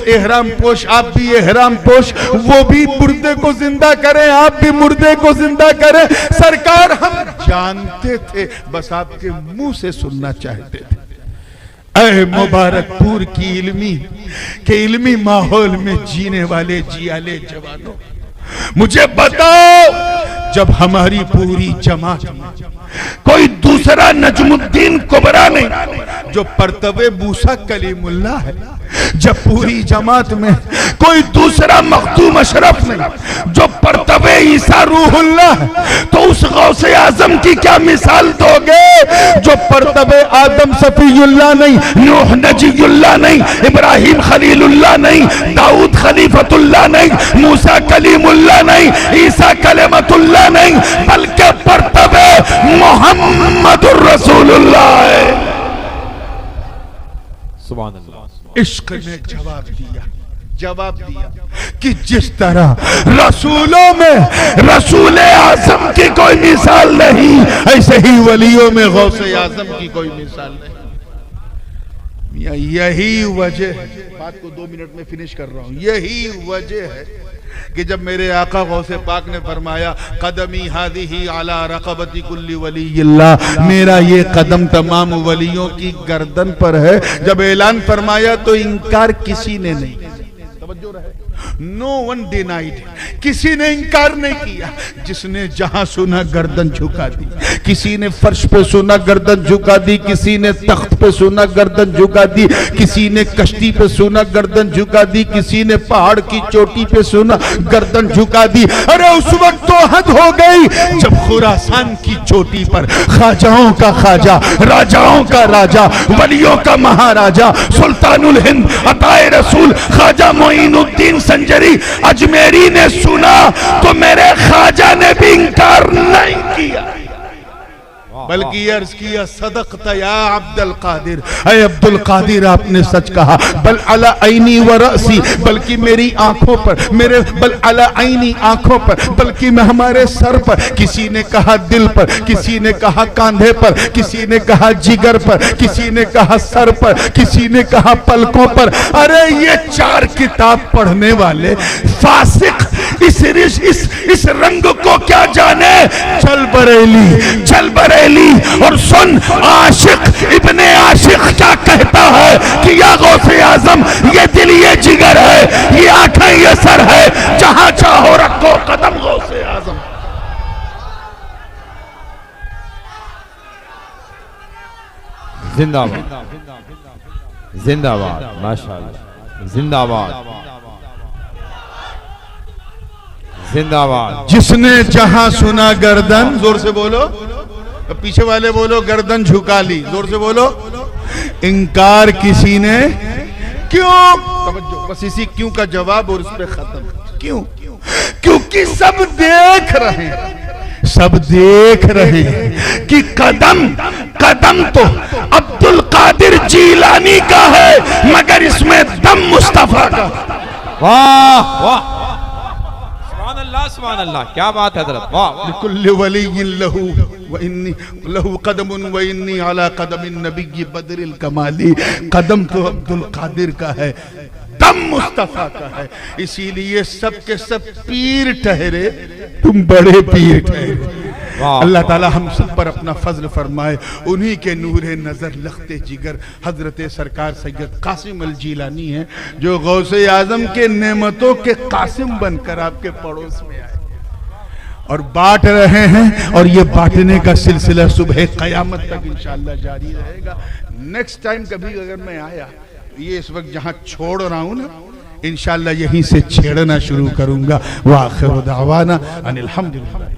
एहराम पोश, आप भी एहराम पोश। वो भी मुर्दे को जिंदा करें, आप भी मुर्दे को जिंदा करें। सरकार हम जानते थे, बस आपके मुंह से सुनना चाहते थे। ऐ मुबारकपुर की इल्मी माहौल में जीने वाले जियाले जवानों, मुझे बताओ, जब हमारी पूरी जमात में कोई दूसरा नजमुद्दीन कुबरा नहीं जो परतवे मूसा कलीमुल्लाह है, जब पूरी जमात में कोई दूसरा मखदूम अशरफ नहीं जो परतवे ईसा रूहुल्लाह है, तो उस गौसे आजम की क्या मिसाल दोगे जो परतवे आदम सफीयुल्लाह नहीं, नूह नजीयुल्लाह नहीं, इब्राहिम खलीलुल्लाह नहीं, दाऊद खलीफतुल्लाह नहीं, मूसा कलीमुल्लाह नहीं, ईसा कलेमतुल्लाह नहीं, बल्कि परतवे मोहम्मदुर रसूलुल्लाह है। सुभान अल्लाह। इश्क ने जवाब दिया कि जिस तरह रसूलों में रसूल आजम की कोई मिसाल नहीं, ऐसे ही वलियों में गौसे आजम की कोई मिसाल नहीं। यही वजह है, बात को 2 मिनट में फिनिश कर रहा हूं, यही वजह है कि जब मेरे आका गौसे पाक ने फरमाया कदमी हादिही अला रक़बती कुल्ली वलीयिल्लाह, मेरा ये कदम तमाम वलियों की गर्दन पर है, जब ऐलान फरमाया तो इनकार किसी ने नहीं, तवज्जो रहे, नो वन डिनाइड, किसी ने इनकार नहीं किया। जिसने जहां सुना गर्दन झुका दी, किसी ने फर्श पे सुना गर्दन झुका दी, किसी ने तख्त पे सुना गर्दन झुका दी, किसी ने कश्ती पे सुना गर्दन झुका दी, किसी ने पहाड़ की चोटी पे सुना गर्दन झुका दी। अरे उस वक्त तो हद हो गई जब खुरासान की चोटी पर ख्वाजाओं का ख्वाजा, राजाओं का राजा, वलियों का महाराजा, सुल्तानुल हिंद अताए रसूल ख्वाजा मोइनुद्दीन संजरी अजमेरी ने सुना तो मेरे ख्वाजा ने भी इंकार नहीं किया, बल्कि अर्ज किया सदक़त या अब्दुल कादिर, ऐ अब्दुल कादिर आपने सच कहा। बल अला ऐनी व रअसी, बल्कि मेरी आंखों पर, मेरे बल अला ऐनी आंखों पर, बल्कि मैं हमारे सर पर। किसी ने कहा दिल पर, किसी ने कहा कांधे पर, किसी ने कहा जिगर पर, किसी ने कहा सर पर, किसी ने कहा पलकों पर। अरे ये 4 किताब पढ़ने वाले फासिक इस रंग को क्या जाने। चल बरेली और सुन, आशिक इब्ने आशिक क्या कहता है कि या गौसे आजम, ये दिल ये जिगर है, ये आंखें ये सर है, जहां चाहो रखो कदम गौसे आजम। जिंदाबाद जिंदाबाद, माशाअल्लाह, जिंदाबाद जिंदाबाद। जिसने जहां सुना गर्दन, जोर से बोलो, पीछे वाले बोलो, गर्दन झुका ली, जोर से बोलो। इंकार किसी ने क्यों? बस इसी क्यों का जवाब और उस पर खत्म। क्यों? क्योंकि सब देख रहे हैं सब देख रहे हैं कि कदम कदम तो अब्दुल कादिर जीलानी का है, मगर इसमें दम मुस्तफा का। वाह वाह, सुभान अल्लाह, क्या बात है हजरत, वाह वाह। लिकुल्लि वलिय्यिन लहू व इन्नी लहू कदमुन व इन्नी अला कदमिन नबिय्यि बदरिल कमाली। कदम तो अब्दुल कादिर का है, दम मुस्तफा का है, इसीलिए सब के सब पीर ठहरे, तुम बड़े पीर ठहरे। अल्लाह ताला हम सब पर अपना फजल फरमाए। उन्हीं के नूरे नजर लखते जिगर हजरत सरकार सैयद कासिम अल जीलानी है, जो गौसे आजम के नेमतों के कासिम बनकर आपके पड़ोस में आए और बांट रहे हैं, और ये बांटने का सिलसिला सुबह कयामत तक इंशाअल्लाह जारी रहेगा। नेक्स्ट टाइम कभी अगर मैं आया, ये इस वक्त जहां छोड़ रहा हूं ना, इंशाअल्लाह यहीं से छेड़ना शुरू करूंगा। व आखिर दावाना अनिल हम्दुलिल्लाह।